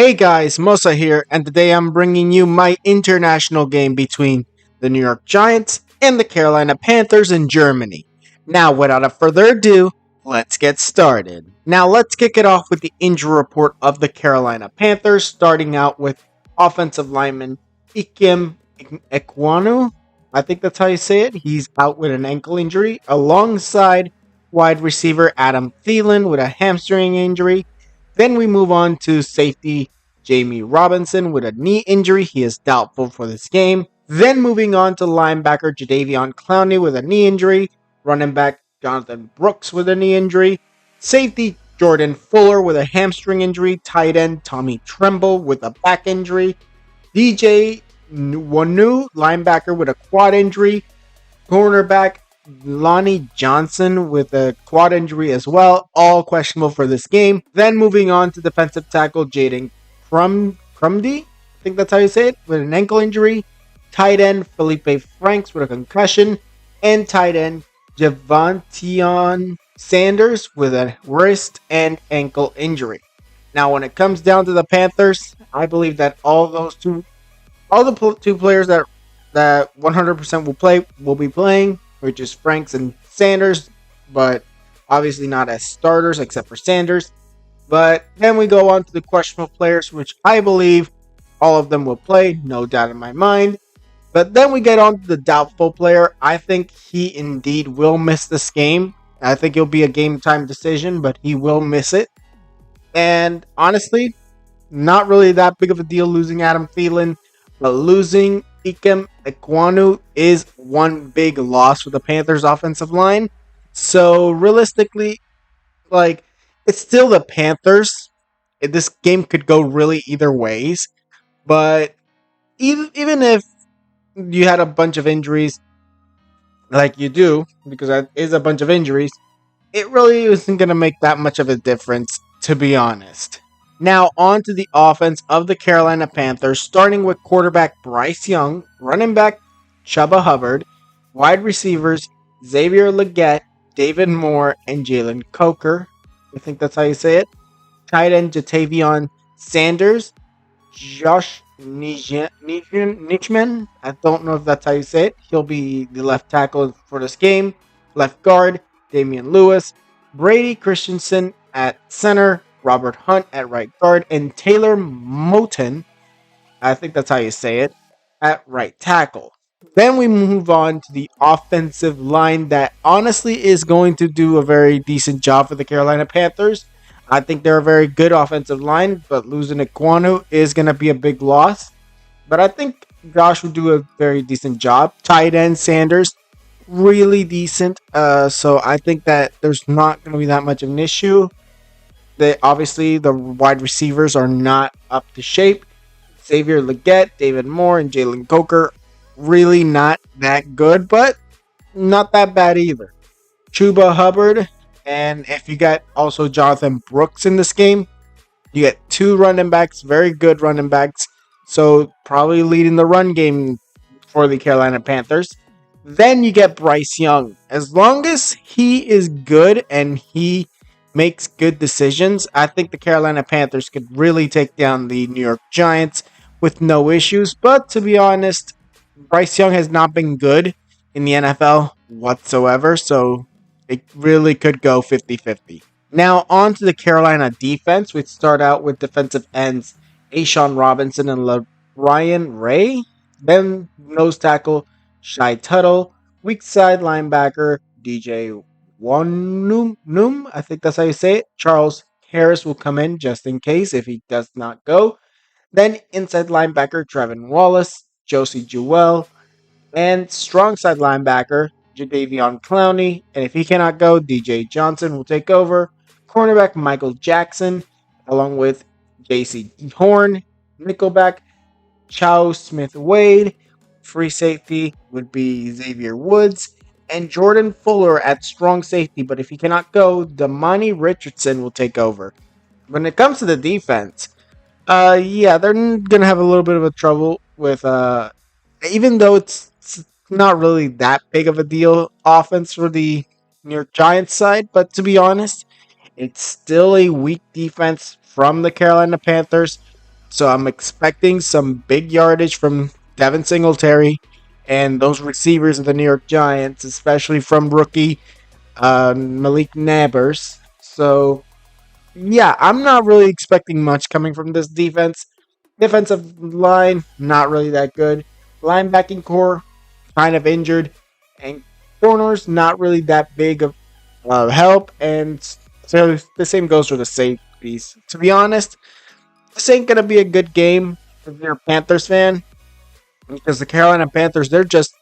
Hey guys, Mosa here, and today I'm bringing you my international game between the New York Giants and the Carolina Panthers in Germany. Now, without a further ado, let's get started. Now, let's kick it off with the injury report of the Carolina Panthers, starting out with offensive lineman Ikem Ekwonu. I think that's how you say it. He's out with an ankle injury, alongside wide receiver Adam Thielen with a hamstring injury. Then we move on to safety Jamie Robinson with a knee injury. He is doubtful for this game. Then moving on to linebacker Jadeveon Clowney with a knee injury. Running back Jonathan Brooks with a knee injury. Safety Jordan Fuller with a hamstring injury. Tight end Tommy Tremble with a back injury. DJ Wanu, linebacker with a quad injury. Cornerback Lonnie Johnson with a quad injury as well, all questionable for this game. Then moving on to defensive tackle Jaden Crumdy, I think that's how you say it, with an ankle injury. Tight end Felipe Franks with a concussion. And tight end Javontion Sanders with a wrist and ankle injury. Now, when it comes down to the Panthers, I believe that all the two players that 100% will be playing, which is Franks and Sanders, but obviously not as starters except for Sanders. But then we go on to the questionable players, which I believe all of them will play, no doubt in my mind. But then we get on to the doubtful player. I think he indeed will miss this game. I think it'll be a game time decision, but he will miss it. And honestly, not really that big of a deal losing Adam Thielen, but losing Ikem Ekwonu is one big loss for the Panthers offensive line. So realistically, it's still the Panthers. This game could go really either ways. But even if you had a bunch of injuries, like you do, because that is a bunch of injuries, it really isn't going to make that much of a difference, to be honest. Now, on to the offense of the Carolina Panthers, starting with quarterback Bryce Young, running back Chuba Hubbard, wide receivers Xavier Legette, David Moore, and Jalen Coker. I think that's how you say it. Tight end Jatavion Sanders, Josh Nichman. I don't know if that's how you say it. He'll be the left tackle for this game. Left guard Damian Lewis, Brady Christensen at center, Robert Hunt at right guard, and Taylor Moton, I think that's how you say it, at right tackle. Then we move on to the offensive line that honestly is going to do a very decent job for the Carolina Panthers. I think they're a very good offensive line, but losing Ekwonu is going to be a big loss. But I think Josh will do a very decent job. Tight end Sanders, really decent. So I think that there's not going to be that much of an issue. Obviously, the wide receivers are not up to shape. Xavier Legette, David Moore, and Jalen Coker, really not that good, but not that bad either. Chuba Hubbard, and if you got also Jonathan Brooks in this game, you get two running backs, very good running backs, so probably leading the run game for the Carolina Panthers. Then you get Bryce Young. As long as he is good and he makes good decisions, I think the Carolina Panthers could really take down the New York Giants with no issues. But to be honest, Bryce Young has not been good in the NFL whatsoever, so it really could go 50-50. Now, on to the Carolina defense. We start out with defensive ends Ashawn Robinson and Ryan Ray. Then nose tackle Shai Tuttle. Weak side linebacker DJ Wanum, I think that's how you say it. Charles Harris will come in just in case if he does not go. Then inside linebacker Trevin Wallace, Josie Jewell, and strong side linebacker Jadeveon Clowney. And if he cannot go, DJ Johnson will take over. Cornerback Michael Jackson, along with JC Horn. Nickelback Chow Smith Wade. Free safety would be Xavier Woods. And Jordan Fuller at strong safety, but if he cannot go, Damani Richardson will take over. When it comes to the defense, they're gonna have a little bit of a trouble with even though it's not really that big of a deal offense for the New York Giants side, but to be honest, it's still a weak defense from the Carolina Panthers. So I'm expecting some big yardage from Devin Singletary and those receivers of the New York Giants, especially from rookie Malik Nabers. So yeah, I'm not really expecting much coming from this defense. Defensive line, not really that good. Linebacking core, kind of injured. And corners, not really that big of help. And so the same goes for the safeties. To be honest, this ain't going to be a good game if you're a Panthers fan. Because the Carolina Panthers, they're just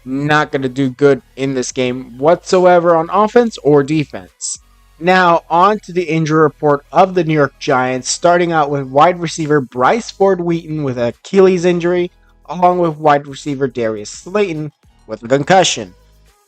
not going to do good in this game whatsoever on offense or defense. Now, on to the injury report of the New York Giants, starting out with wide receiver Bryce Ford Wheaton with an Achilles injury, along with wide receiver Darius Slayton with a concussion.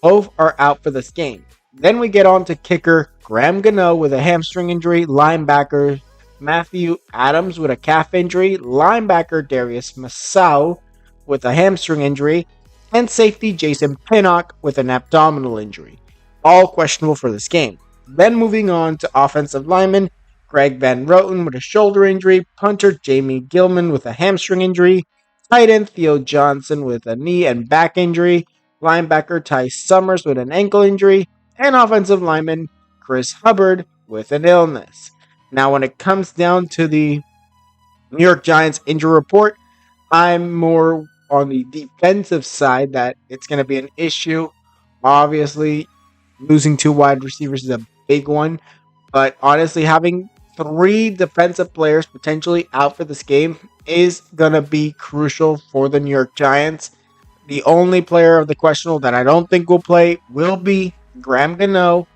Both are out for this game. Then we get on to kicker Graham Gano with a hamstring injury, linebacker Matthew Adams with a calf injury, linebacker Darius Masau with a hamstring injury, and safety Jason Pinnock with an abdominal injury. All questionable for this game. Then moving on to offensive lineman Greg Van Roten with a shoulder injury, punter Jamie Gilman with a hamstring injury, tight end Theo Johnson with a knee and back injury, linebacker Ty Summers with an ankle injury, and offensive lineman Chris Hubbard with an illness. Now, when it comes down to the New York Giants injury report, I'm more on the defensive side that it's going to be an issue. Obviously, losing two wide receivers is a big one, but honestly, having three defensive players potentially out for this game is going to be crucial for the New York Giants. The only player of the questionable that I don't think will play will be Graham Gano.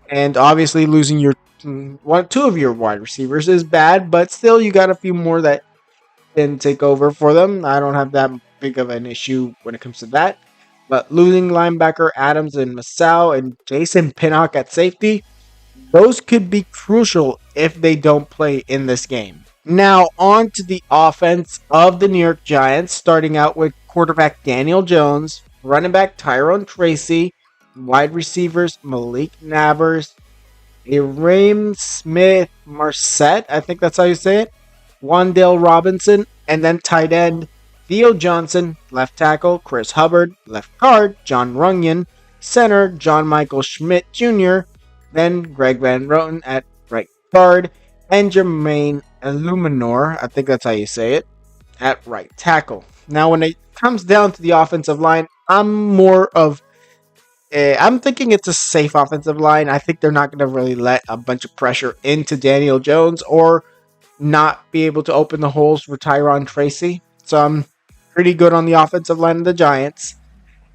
And obviously, losing two of your wide receivers is bad, but still, you got a few more that can take over for them. I don't have that big of an issue when it comes to that. But losing linebacker Adams and Masau and Jason Pinnock at safety, those could be crucial if they don't play in this game. Now, on to the offense of the New York Giants, starting out with quarterback Daniel Jones, running back Tyrone Tracy, wide receivers Malik Nabers, Aram Smith Marset, I think that's how you say it, Wandale Robinson, and then tight end Theo Johnson, left tackle Chris Hubbard, left guard John Runyon, center John Michael Schmidt Jr., then Greg Van Roten at right guard, and Jermaine Illuminor, I think that's how you say it, at right tackle. Now, when it comes down to the offensive line, I'm thinking it's a safe offensive line. I think they're not going to really let a bunch of pressure into Daniel Jones or not be able to open the holes for Tyrone Tracy. So I'm pretty good on the offensive line of the Giants.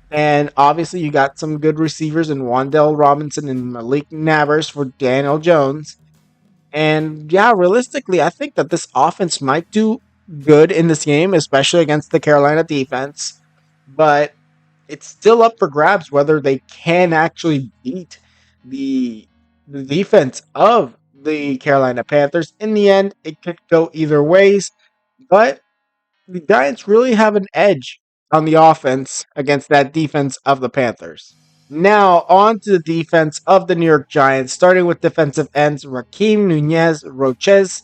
And obviously, you got some good receivers in Wandale Robinson and Malik Nabers for Daniel Jones. And yeah, realistically, I think that this offense might do good in this game, especially against the Carolina defense. But it's still up for grabs whether they can actually beat the, the defense of the Carolina Panthers. In the end, it could go either ways. But the Giants really have an edge on the offense against that defense of the Panthers. Now, on to the defense of the New York Giants, starting with defensive ends Raheem Nunez Roches,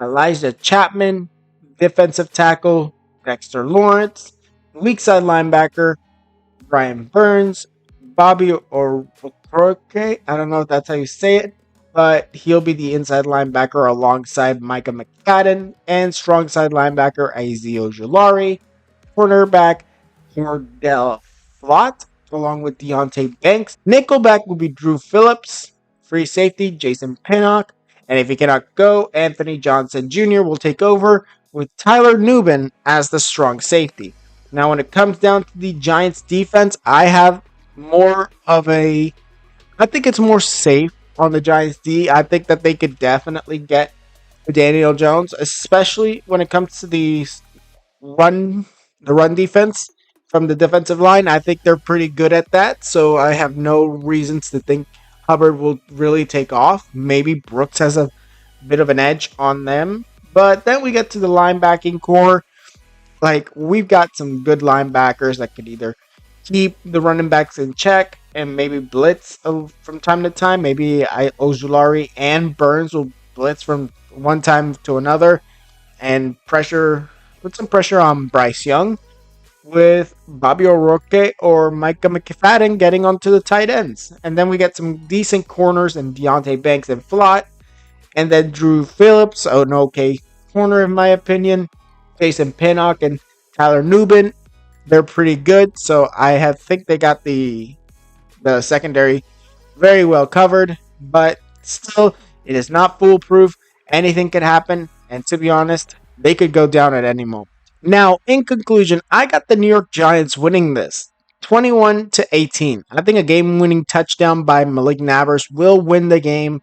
Elijah Chapman, defensive tackle Dexter Lawrence, weak side linebacker Brian Burns, Bobby Orokroke, I don't know if that's how you say it, but he'll be the inside linebacker alongside Micah McFadden, and strong side linebacker Aziz Ojulari, cornerback Cordell Flott, along with Deontay Banks. Nickelback will be Drew Phillips, free safety Jason Pinnock, and if he cannot go, Anthony Johnson Jr. will take over with Tyler Nubin as the strong safety. Now, when it comes down to the Giants defense, I think it's more safe on the Giants D. I think that they could definitely get Daniel Jones, especially when it comes to run, the run defense from the defensive line. I think they're pretty good at that, so I have no reasons to think Hubbard will really take off. Maybe Brooks has a bit of an edge on them. But then we get to the linebacking core. Like, we've got some good linebackers that could either keep the running backs in check and maybe blitz from time to time. Maybe Ojulari and Burns will blitz from one time to another. and put some pressure on Bryce Young with Bobby O'Rourke or Micah McFadden getting onto the tight ends. And then we get some decent corners and Deontay Banks and Flott. And then Drew Phillips, an okay corner in my opinion. Jason Pinnock and Tyler Nubin, they're pretty good. So think they got the secondary very well covered. But still, it is not foolproof. Anything could happen. And to be honest, they could go down at any moment. Now, in conclusion, I got the New York Giants winning this 21-18. I think a game-winning touchdown by Malik Nabers will win the game.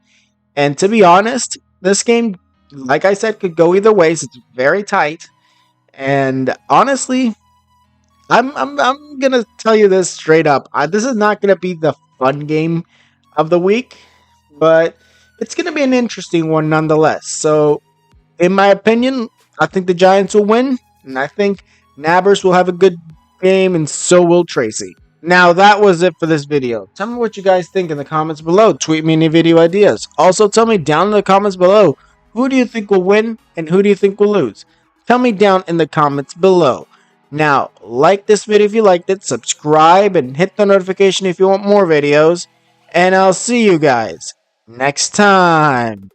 And to be honest, this game, like I said, could go either way. So it's very tight. And honestly, I'm gonna tell you this straight up. This is not gonna be the fun game of the week, but it's gonna be an interesting one nonetheless. So, in my opinion, I think the Giants will win, and I think Nabbers will have a good game, and so will Tracy. Now, that was it for this video. Tell me what you guys think in the comments below. Tweet me any video ideas. Also, tell me down in the comments below, who do you think will win, and who do you think will lose? Tell me down in the comments below. Now, like this video if you liked it, subscribe, and hit the notification if you want more videos, and I'll see you guys next time.